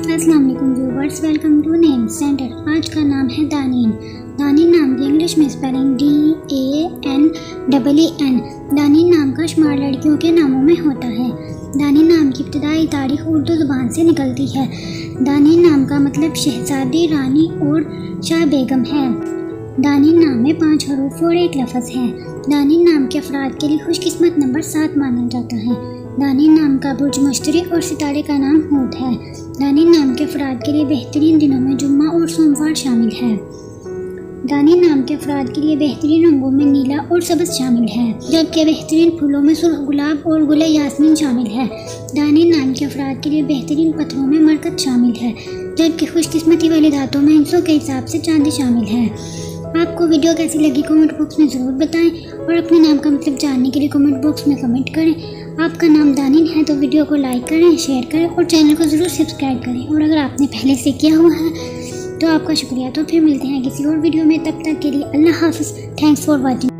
अस्सलाम वालेकुम viewers, welcome to name centre. आज का नाम है दानीन। दानीन नाम की इंग्लिश में स्पेलिंग DANEEN। दानीन नाम का शुमार लड़कियों के नामों में होता है। दानीन नाम की इब्तिदाई तारीख उर्दू ज़ुबान से निकलती है। दानीन नाम का मतलब शहजादी, रानी और शाह बेगम है। दानीन नाम में 5 हरूफ और एक लफ्ज़ है। दानीन नाम के अफराद के लिए खुशकिस्मत नंबर 7 माना जाता है। दानीन नाम का बुर्ज मश्तरी और सितारे का नाम हूद है। दानीन नाम के अफराद के लिए बेहतरीन दिनों में जुम्मा और सोमवार शामिल है। दानीन नाम के अफराद के लिए बेहतरीन रंगों में नीला और सब्ज़ शामिल है, जबकि बेहतरीन फूलों में सुर्ख गुलाब और गुले यास्मीन शामिल है। दानीन नाम के अफराद के लिए बेहतरीन पत्थरों में मरकत शामिल है, जबकि खुशकिस्मती वाली धातों में हिस्सों के हिसाब से चांदी शामिल है। आपको वीडियो कैसी लगी कमेंट बॉक्स में ज़रूर बताएं और अपने नाम का मतलब जानने के लिए कमेंट बॉक्स में कमेंट करें। आपका नाम दानीन है तो वीडियो को लाइक करें, शेयर करें और चैनल को ज़रूर सब्सक्राइब करें। और अगर आपने पहले से किया हुआ है तो आपका शुक्रिया। तो फिर मिलते हैं किसी और वीडियो में, तब तक के लिए अल्लाह हाफ़िज़। Thanks for watching.